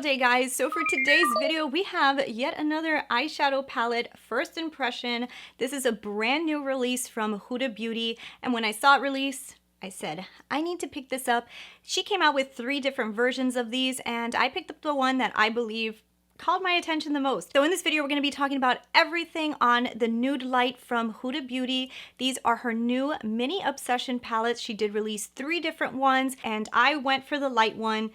all day, guys. So for today's video, we have yet another eyeshadow palette, First Impression. This is a brand new release from Huda Beauty, and when I saw it release, I said, I need to pick this up. She came out with 3 different versions of these, and I picked up the one that I believe called my attention the most. So in this video, we're going to be talking about everything on the Nude Light from Huda Beauty. These are her new mini obsession palettes. She did release 3 different ones, and I went for the light one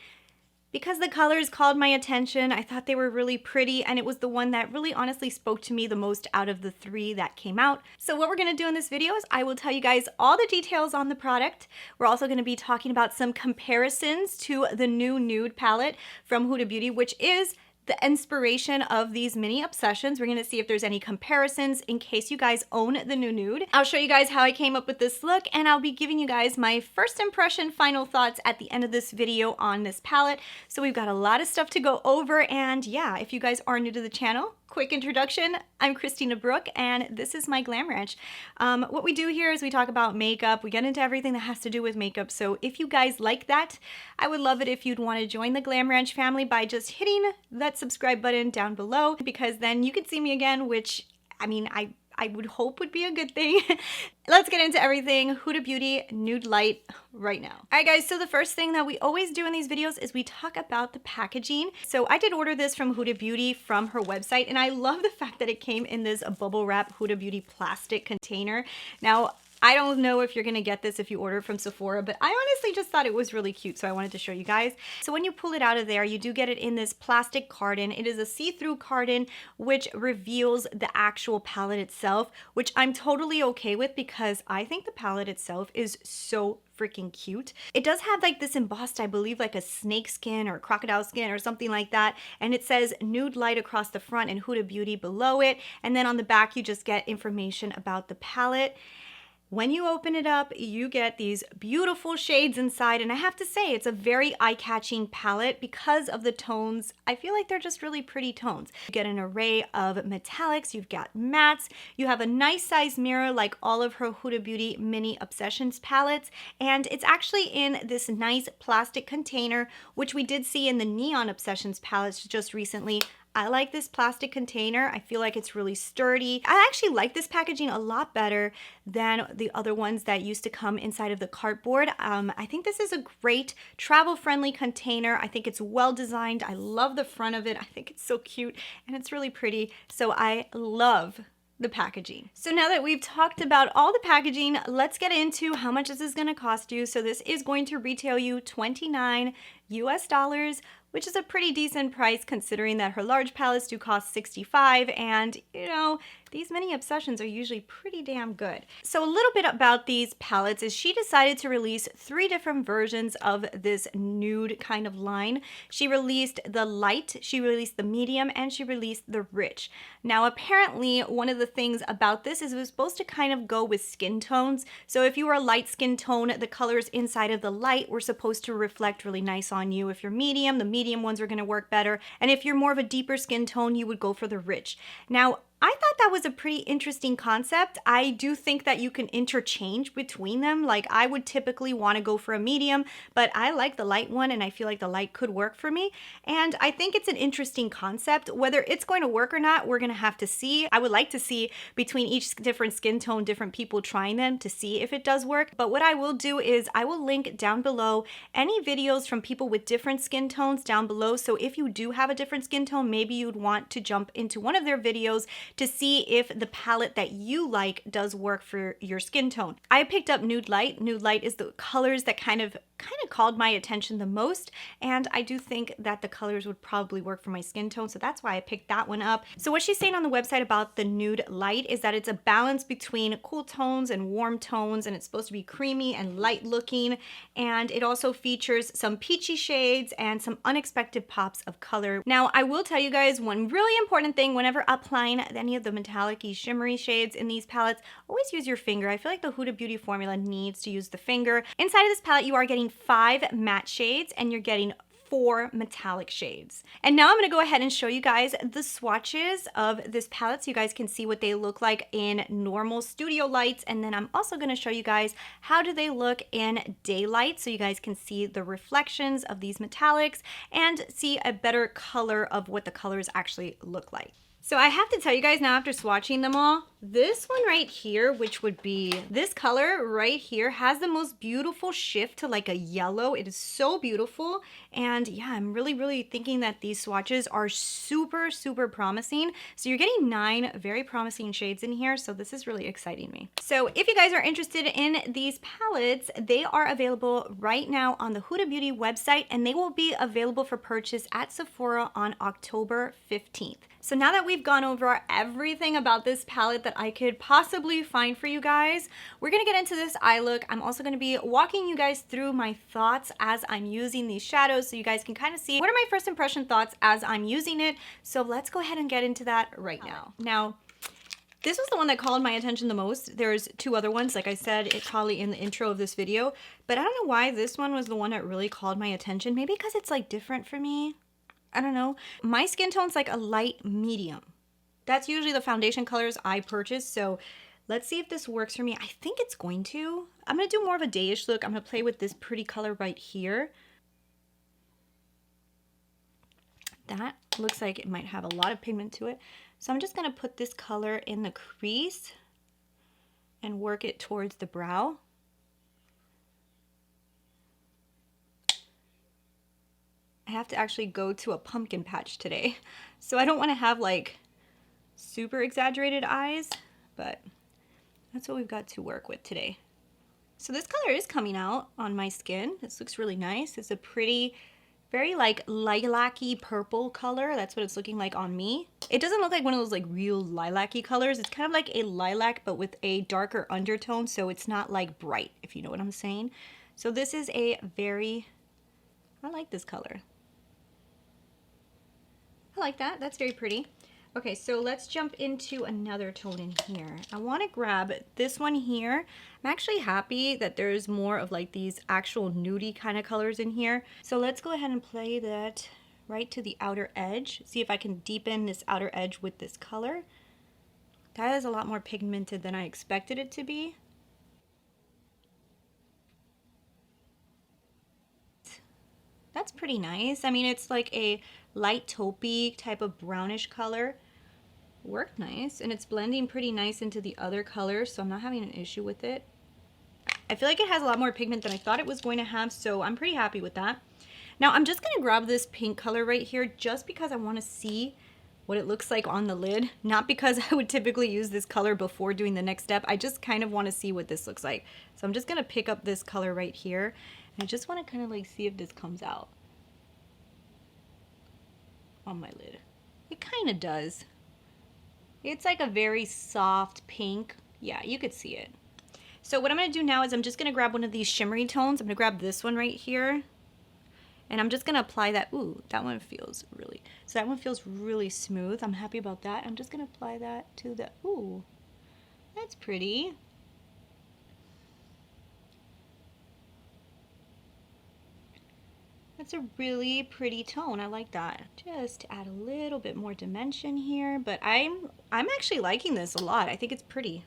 because the colors called my attention. I thought they were really pretty, and it was the one that really honestly spoke to me the most out of the 3 that came out. So what we're going to do in this video is I will tell you guys all the details on the product. We're also going to be talking about some comparisons to the new Nude palette from Huda Beauty, which is the inspiration of these mini obsessions. We're going to see if there's any comparisons in case you guys own the new Nude. I'll show you guys how I came up with this look, and I'll be giving you guys my first impression, final thoughts at the end of this video on this palette. So we've got a lot of stuff to go over, and yeah, if you guys are new to the channel, quick introduction. I'm Christina Brooke, and this is my Glam Ranch. What we do here is we talk about makeup. We get into everything that has to do with makeup. So if you guys like that, I would love it if you'd want to join the Glam Ranch family by just hitting that subscribe button down below, because then you can see me again, which, I mean, I would hope would be a good thing. Let's get into everything Huda Beauty Nude Light right now. All right, guys, so the first thing that we always do in these videos is we talk about the packaging. So I did order this from Huda Beauty from her website, and I love the fact that it came in this bubble wrap Huda Beauty plastic container. Now, I don't know if you're gonna get this if you order from Sephora, but I honestly just thought it was really cute, so I wanted to show you guys. So when you pull it out of there, you do get it in this plastic carton. It is a see-through carton, which reveals the actual palette itself, which I'm totally okay with because I think the palette itself is so freaking cute. It does have like this embossed, I believe, like a snake skin or crocodile skin or something like that, and it says Nude Light across the front and Huda Beauty below it, and then on the back you just get information about the palette. When you open it up, you get these beautiful shades inside, and I have to say, it's a very eye-catching palette because of the tones. I feel like they're just really pretty tones. You get an array of metallics, you've got mattes, you have a nice size mirror like all of her Huda Beauty Mini Obsessions palettes, and it's actually in this nice plastic container, which we did see in the Neon Obsessions palettes just recently. I like this plastic container. I feel like it's really sturdy. I actually like this packaging a lot better than the other ones that used to come inside of the cardboard. I think this is a great travel-friendly container. I think it's well designed. I love the front of it. I think it's so cute and it's really pretty. So I love the packaging. So now that we've talked about all the packaging, let's get into how much this is going to cost you. So this is going to retail you $29 US, which is a pretty decent price considering that her large palettes do cost $65, and you know, these mini obsessions are usually pretty damn good. So a little bit about these palettes is she decided to release 3 different versions of this nude kind of line. She released the light, she released the medium, and she released the rich. Now apparently one of the things about this is it was supposed to kind of go with skin tones. So if you were a light skin tone, the colors inside of the light were supposed to reflect really nice on you. If you're medium, the medium ones are going to work better. And if you're more of a deeper skin tone, you would go for the rich. Now, I thought that was a pretty interesting concept. I do think that you can interchange between them. Like, I would typically want to go for a medium, but I like the light one and I feel like the light could work for me. And I think it's an interesting concept. Whether it's going to work or not, we're going to have to see. I would like to see between each different skin tone, different people trying them to see if it does work. But what I will do is I will link down below any videos from people with different skin tones down below. So if you do have a different skin tone, maybe you'd want to jump into one of their videos to see if the palette that you like does work for your skin tone. I picked up Nude Light. Nude Light is the colors that kind of called my attention the most, and I do think that the colors would probably work for my skin tone, so that's why I picked that one up. So what she's saying on the website about the Nude Light is that it's a balance between cool tones and warm tones, and it's supposed to be creamy and light looking, and it also features some peachy shades and some unexpected pops of color. Now, I will tell you guys one really important thing whenever applying any of the metallic-y shimmery shades in these palettes, always use your finger. I feel like the Huda Beauty formula needs to use the finger. Inside of this palette, you are getting 5 matte shades, and you're getting 4 metallic shades. And now I'm gonna go ahead and show you guys the swatches of this palette so you guys can see what they look like in normal studio lights. And then I'm also gonna show you guys how do they look in daylight so you guys can see the reflections of these metallics and see a better color of what the colors actually look like. So I have to tell you guys now, after swatching them all, this one right here, which would be this color right here, has the most beautiful shift to like a yellow. It is so beautiful. And yeah, I'm really thinking that these swatches are super promising. So you're getting 9 very promising shades in here. So this is really exciting me. So if you guys are interested in these palettes, they are available right now on the Huda Beauty website, and they will be available for purchase at Sephora on October 15th. So now that we've gone over everything about this palette that I could possibly find for you guys, we're gonna get into this eye look. I'm also gonna be walking you guys through my thoughts as I'm using these shadows so you guys can kind of see what are my first impression thoughts as I'm using it. So let's go ahead and get into that right now. Now, this was the one that called my attention the most. There's 2 other ones, like I said, it's probably in the intro of this video, but I don't know why this one was the one that really called my attention. Maybe because it's like different for me. I don't know. My skin tone's like a light medium. That's usually the foundation colors I purchase. So let's see if this works for me. I think it's going to. I'm going to do more of a dayish look. I'm going to play with this pretty color right here. That looks like it might have a lot of pigment to it. So I'm just going to put this color in the crease and work it towards the brow. I have to actually go to a pumpkin patch today. So I don't want to have like super exaggerated eyes, but that's what we've got to work with today. So this color is coming out on my skin. This looks really nice. It's a pretty, very like lilac-y purple color. That's what it's looking like on me. It doesn't look like one of those like real lilac-y colors. It's kind of like a lilac, but with a darker undertone. So it's not like bright, if you know what I'm saying. So this is a very, I like this color. I like that. That's very pretty. Okay, so let's jump into another tone in here. I want to grab this one here. I'm actually happy that there's more of like these actual nudie kind of colors in here. So let's go ahead and play that right to the outer edge. See if I can deepen this outer edge with this color. That is a lot more pigmented than I expected it to be. That's pretty nice. I mean, it's like a light taupey type of brownish color. Worked nice, and it's blending pretty nice into the other colors, so I'm not having an issue with it. I feel like it has a lot more pigment than I thought it was going to have, so I'm pretty happy with that. Now I'm just gonna grab this pink color right here just because I want to see what it looks like on the lid. Not because I would typically use this color before doing the next step. I just kind of want to see what this looks like. So I'm just gonna pick up this color right here, and I just want to kind of like see if this comes out on my lid. It kind of does. It's like a very soft pink. Yeah, you could see it. So what I'm going to do now is I'm just going to grab one of these shimmery tones. I'm going to grab this one right here. And I'm just going to apply that. Ooh, that one feels really, so that one feels really smooth. I'm happy about that. I'm just going to apply that to the, ooh, that's pretty. That's a really pretty tone. I like that. Just to add a little bit more dimension here, but I'm actually liking this a lot. I think it's pretty.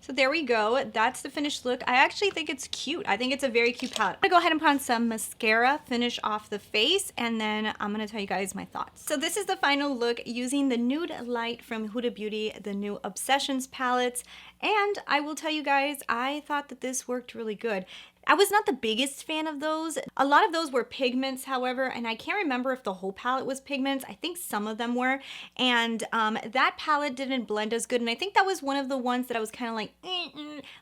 So there we go. That's the finished look. I actually think it's cute. I think it's a very cute palette. I'm gonna go ahead and put on some mascara, finish off the face, and then I'm gonna tell you guys my thoughts. So this is the final look using the Nude Light from Huda Beauty, the new Obsessions palettes. And I will tell you guys, I thought that this worked really good. I was not the biggest fan of those. A lot of those were pigments, however, and I can't remember if the whole palette was pigments. I think some of them were, and that palette didn't blend as good, and I think that was one of the ones that I was kind of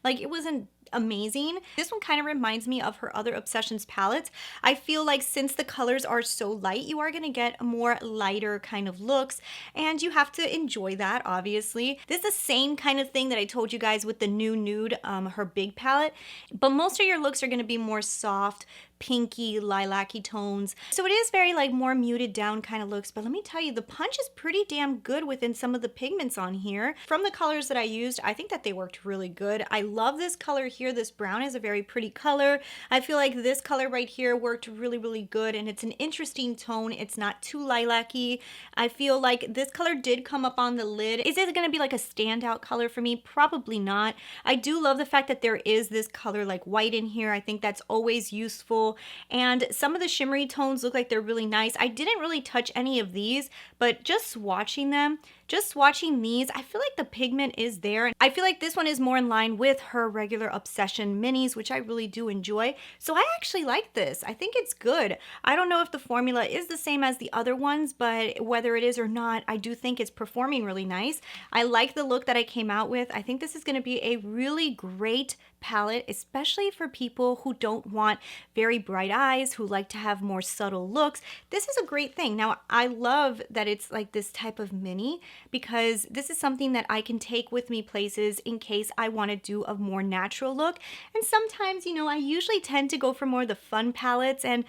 like it wasn't amazing. This one kind of reminds me of her other Obsessions palettes. I feel like since the colors are so light, you are going to get more lighter kind of looks, and you have to enjoy that, obviously. This is the same kind of thing that I told you guys with the New Nude, her big palette, but most of your looks are going to be more soft, pinky, lilac-y tones. So it is very like more muted down kind of looks, but let me tell you, the punch is pretty damn good within some of the pigments on here. From the colors that I used, I think that they worked really good. I love this color here. This brown is a very pretty color. I feel like this color right here worked really, really good, and it's an interesting tone. It's not too lilac-y. I feel like this color did come up on the lid. Is it going to be like a standout color for me? Probably not. I do love the fact that there is this color like white in here. I think that's always useful, and some of the shimmery tones look like they're really nice. I didn't really touch any of these, but just swatching them, just swatching these, I feel like the pigment is there. I feel like this one is more in line with her regular Obsession minis, which I really do enjoy. So I actually like this. I think it's good. I don't know if the formula is the same as the other ones, but whether it is or not, I do think it's performing really nice. I like the look that I came out with. I think this is going to be a really great palette, especially for people who don't want very bright eyes, who like to have more subtle looks. This is a great thing. Now, I love that it's like this type of mini, because this is something that I can take with me places in case I want to do a more natural look. And sometimes, you know, I usually tend to go for more of the fun palettes, and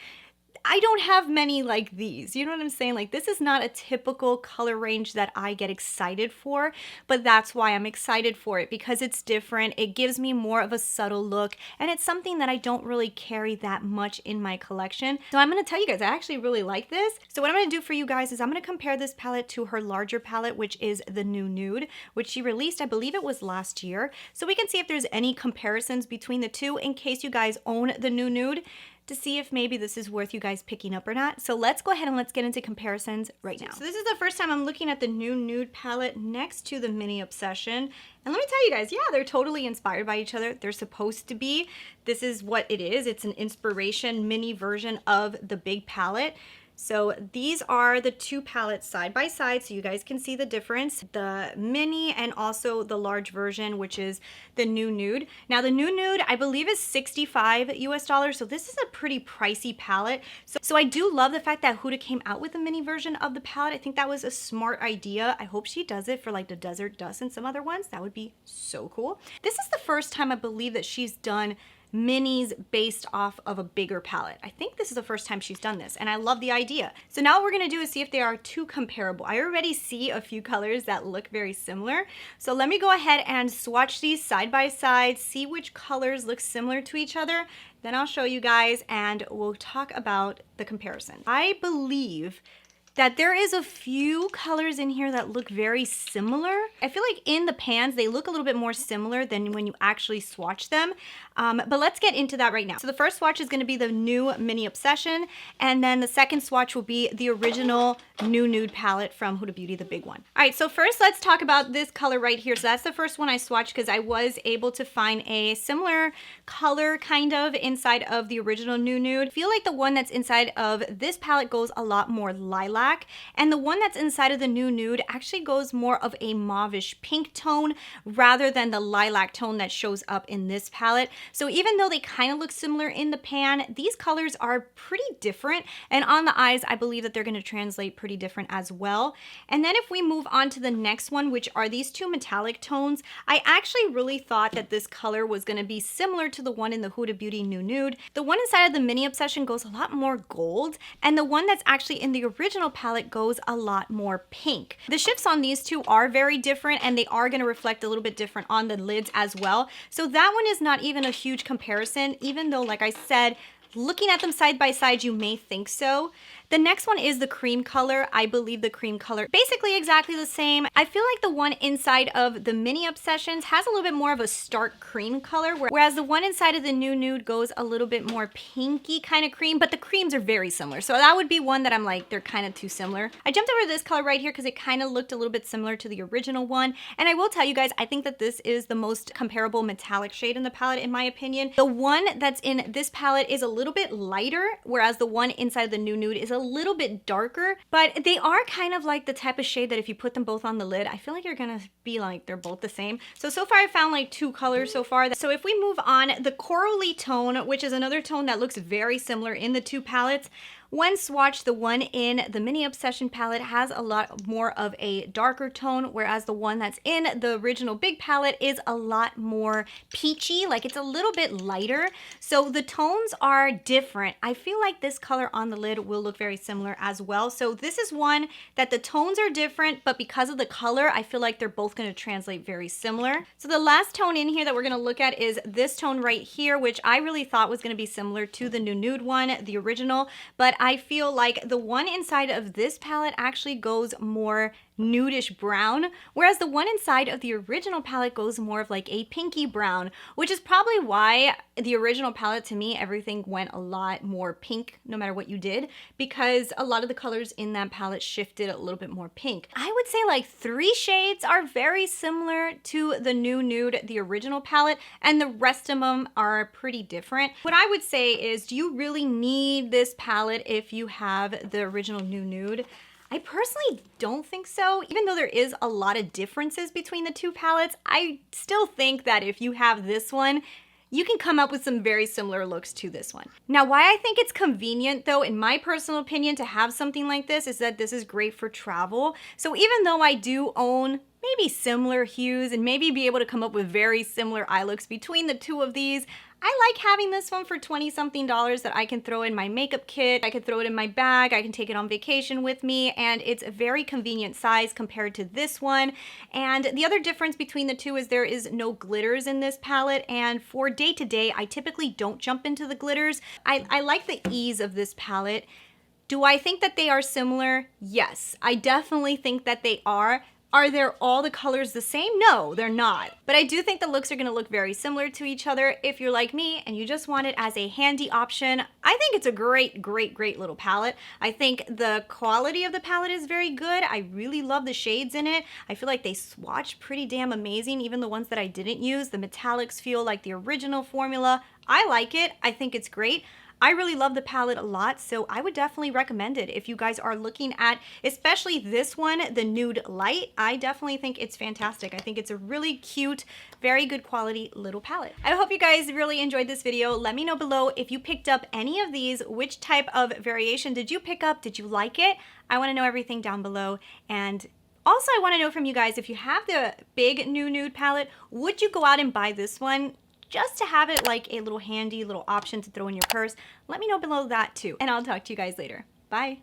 I don't have many like these. You know what I'm saying? Like, this is not a typical color range that I get excited for, but that's why I'm excited for it, because it's different. It gives me more of a subtle look, and it's something that I don't really carry that much in my collection. So I'm going to tell you guys, I actually really like this. So what I'm going to do for you guys is I'm going to compare this palette to her larger palette, which is the New Nude, which she released, I believe it was last year. So we can see if there's any comparisons between the two in case you guys own the New Nude, to see if maybe this is worth you guys picking up or not. So let's go ahead and let's get into comparisons right now. So this is the first time I'm looking at the New Nude palette next to the Mini Obsession. And let me tell you guys, yeah, they're totally inspired by each other. They're supposed to be. This is what it is. It's an inspiration mini version of the big palette. So these are the two palettes side by side, so you guys can see the difference. The mini and also the large version, which is the New Nude. Now the New Nude, I believe, is $65 US, so this is a pretty pricey palette. So I do love the fact that Huda came out with a mini version of the palette. I think that was a smart idea. I hope she does it for like the Desert Dust and some other ones. That would be so cool. This is the first time I believe that she's done minis based off of a bigger palette. I think this is the first time she's done this, and I love the idea. So now what we're gonna do is see if they are too comparable. I already see a few colors that look very similar. So let me go ahead and swatch these side by side, see which colors look similar to each other. Then I'll show you guys and we'll talk about the comparison. I believe that there is a few colors in here that look very similar. I feel like in the pans, they look a little bit more similar than when you actually swatch them. But let's get into that right now. So the first swatch is gonna be the new Mini Obsession, and then the second swatch will be the original New Nude palette from Huda Beauty, the big one. All right, so first let's talk about this color right here. So that's the first one I swatched because I was able to find a similar color kind of inside of the original New Nude. I feel like the one that's inside of this palette goes a lot more lilac, and the one that's inside of the New Nude actually goes more of a mauvish pink tone rather than the lilac tone that shows up in this palette. So even though they kind of look similar in the pan, these colors are pretty different, and on the eyes I believe that they're going to translate pretty different as well. And then if we move on to the next one, which are these two metallic tones, I actually really thought that this color was going to be similar to the one in the Huda Beauty New Nude. The one inside of the Mini Obsession goes a lot more gold, and the one that's actually in the original palette goes a lot more pink. The shifts on these two are very different, and they are going to reflect a little bit different on the lids as well. So that one is not even a huge comparison, even though, like I said, looking at them side by side, you may think so. The next one is the cream color. I believe the cream color, basically exactly the same. I feel like the one inside of the Mini Obsessions has a little bit more of a stark cream color, whereas the one inside of the New Nude goes a little bit more pinky kind of cream, but the creams are very similar. So that would be one that I'm like, they're kind of too similar. I jumped over this color right here because it kind of looked a little bit similar to the original one. And I will tell you guys, I think that this is the most comparable metallic shade in the palette, in my opinion. The one that's in this palette is a little bit lighter, whereas the one inside of the New Nude is a little bit darker, but they are kind of like the type of shade that if you put them both on the lid, I feel like you're gonna be like, they're both the same. So far I found like two colors so far. So if we move on, the corally tone, which is another tone that looks very similar in the two palettes, One swatch, the one in the Mini Obsession palette, has a lot more of a darker tone, whereas the one that's in the original big palette is a lot more peachy, like it's a little bit lighter. So the tones are different. I feel like this color on the lid will look very similar as well. So this is one that the tones are different, but because of the color, I feel like they're both gonna translate very similar. So the last tone in here that we're gonna look at is this tone right here, which I really thought was gonna be similar to the New Nude one, the original, but I feel like the one inside of this palette actually goes more nudish brown, whereas the one inside of the original palette goes more of like a pinky brown, which is probably why the original palette, to me, everything went a lot more pink no matter what you did, because a lot of the colors in that palette shifted a little bit more pink. I would say like 3 shades are very similar to the New Nude, the original palette, and the rest of them are pretty different. What I would say is, do you really need this palette if you have the original New Nude? I personally don't think so. Even though there is a lot of differences between the two palettes, I still think that if you have this one, you can come up with some very similar looks to this one. Now, why I think it's convenient though, in my personal opinion, to have something like this is that this is great for travel. So even though I do own maybe similar hues and maybe be able to come up with very similar eye looks between the two of these, I like having this one for $20-something that I can throw in my makeup kit, I can throw it in my bag, I can take it on vacation with me, and it's a very convenient size compared to this one. And the other difference between the two is there is no glitters in this palette, and for day-to-day, I typically don't jump into the glitters. I like the ease of this palette. Do I think that they are similar? Yes, I definitely think that they are. Are there all the colors the same? No, they're not. But I do think the looks are gonna look very similar to each other. If you're like me and you just want it as a handy option, I think it's a great, great, great little palette. I think the quality of the palette is very good. I really love the shades in it. I feel like they swatch pretty damn amazing, even the ones that I didn't use. The metallics feel like the original formula. I like it, I think it's great. I really love the palette a lot, so I would definitely recommend it if you guys are looking at, especially this one, the Nude Light. I definitely think it's fantastic. I think it's a really cute, very good quality little palette. I hope you guys really enjoyed this video. Let me know below if you picked up any of these. Which type of variation did you pick up? Did you like it? I want to know everything down below. And also, I want to know from you guys, if you have the big New Nude palette, would you go out and buy this one? Just to have it like a little handy little option to throw in your purse? Let me know below that too. And I'll talk to you guys later. Bye.